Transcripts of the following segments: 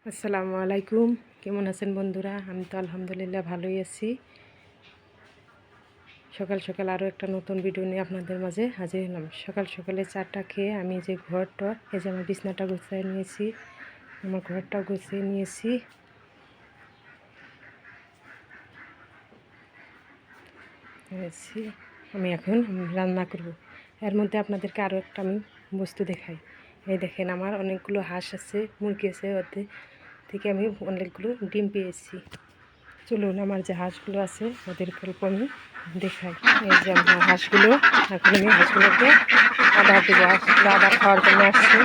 আসসালামু আলাইকুম। কেমন আছেন বন্ধুরা? আমি তো আলহামদুলিল্লাহ ভালোই আছি। সকাল সকাল আরও একটা নতুন ভিডিও নিয়ে আপনাদের মাঝে হাজির হলাম। সকাল সকালে চাটা খেয়ে আমি যে ঘরটা, এই যে আমার বিছনাটা গুছিয়ে নিয়েছি, আমার ঘরটা গুছিয়ে নিয়েছি। আমি এখন রান্না করব। এর মধ্যে আপনাদেরকে আরও একটা আমি বস্তু দেখাই। এই দেখেন, আমার অনেকগুলো হাঁস আছে, মুরগি আছে, ওদের থেকে আমি অনেকগুলো ডিম পেয়েছি। চলুন, আমার যে হাঁসগুলো আছে ওদের গল্প আমি দেখাই। এই যে আমার হাঁসগুলো, এখন আমি হাঁসগুলোকে আদার দেবো। হাঁসগুলো আদার খাওয়ার জন্য আসছে।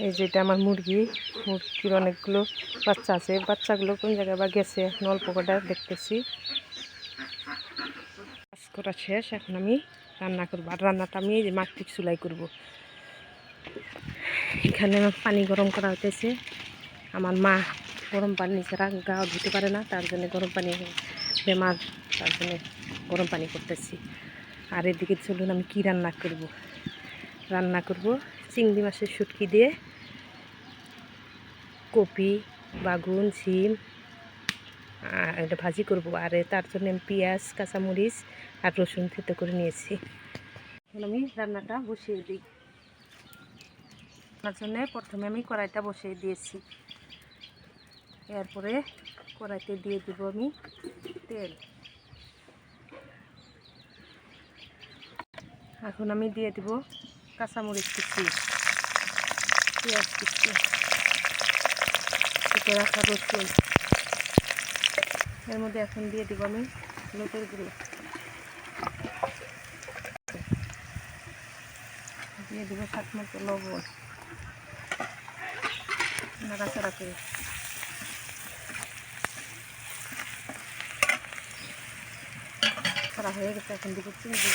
এই যে এটা আমার মুরগির অনেকগুলো বাচ্চা আছে। বাচ্চাগুলো কোন জায়গায় বা গেছে, অল্প কটা দেখতেছি। কাজ করা শেষ, এখন আমি রান্না করবো। আর রান্নাটা আমি এই যে মাটির চুলাই করবো। এখানে পানি গরম করা হতেছে। আমার মা গরম পানি ছাড়া গা ধুতে পারে না, তার জন্য গরম পানি বেমার, তার জন্য গরম পানি করতেছি। আর এদিকে চলুন আমি কি রান্না করব। চিংড়ি মাছের শুটকি দিয়ে কপি, বাগুন, ঝিম এটা ভাজি করব। আর তার জন্য আমি পেঁয়াজ, কাঁচামরিচ আর রসুন থেতো করে নিয়েছি। এখন আমি রান্নাটা বসিয়ে দিই। তার জন্য প্রথমে আমি কড়াইটা বসিয়ে দিয়েছি। এরপরে কড়াইতে দিয়ে দিব আমি তেল। এখন আমি দিয়ে দিব কাঁচামরিচ কুচি, পেঁয়াজ কুচি, কেটে রাখা রসুন। এর মধ্যে এখন দিয়ে দিব আমি হলুদের গুঁড়ো, দিয়ে দিব স্বাদ মতো লবণ, নাড়াচাড়া করে। করা হয়ে গেছে, এখন দিব চিংড়ি।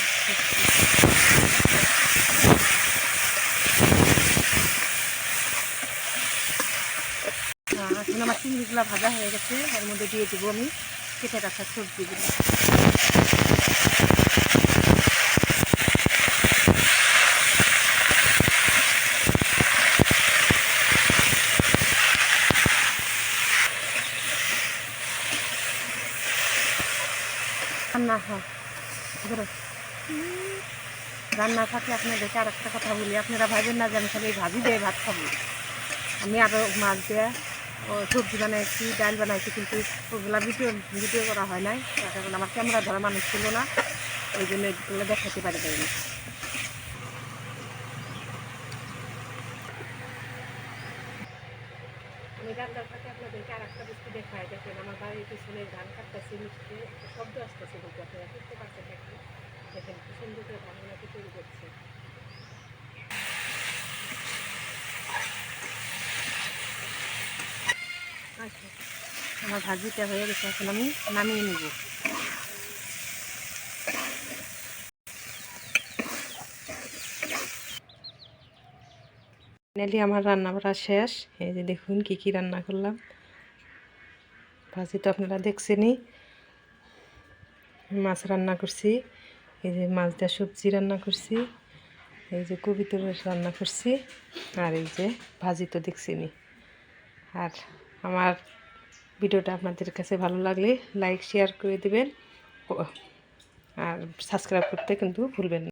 এখন আমার চিংড়িগুলো ভাজা হয়ে গেছে। এর মধ্যে দিয়ে দিব আমি কেটে রাখা সবজিগুলো। রান্না থাকলে আপনাদেরকে আর একটা কথা বলি, আপনারা ভাবেন না যে আমি খালি ভাজি দিয়ে ভাত খাবো। আমি আরও মাছ দিয়ে সবজি বানাইছি, ডাল বানাইছি, কিন্তু ওগুলো ভিডিও করা হয় নাই। কারণ আমার ক্যামেরা ধরা মানুষ ছিল না, ওই জন্য এগুলো দেখাতে পারি না। আমি রান্নার ফাঁকে আপনাদেরকে আর একটা বস্তু দেখাই। দেখেন, আমার বাড়ির পিছনে ধান কাটতেছে, মিষ্টি একটা শব্দ আসতেছে, বলতে আপনারা বুঝতে পারছেন নাকি? দেখেন কি সুন্দর করে ধানগুলোকে তৈরি করছে। আচ্ছা, আমার ভাজিটা হয়ে গেছে, এখন আমি নামিয়ে নিব। ফাইনালি আমার রান্না করা শেষ। এই যে দেখুন কি কি রান্না করলাম। ভাজি তো আপনারা দেখছেনই। মাছ রান্না করছি, এই যে মাছ দিয়ে সবজি রান্না করছি, এই যে কবিতর রান্না করছি, আর এই যে ভাজি তো দেখছেনই। আর আমার ভিডিওটা আপনাদের কাছে ভালো লাগলে লাইক শেয়ার করে দিবেন, আর সাবস্ক্রাইব করতে কিন্তু ভুলবেন না।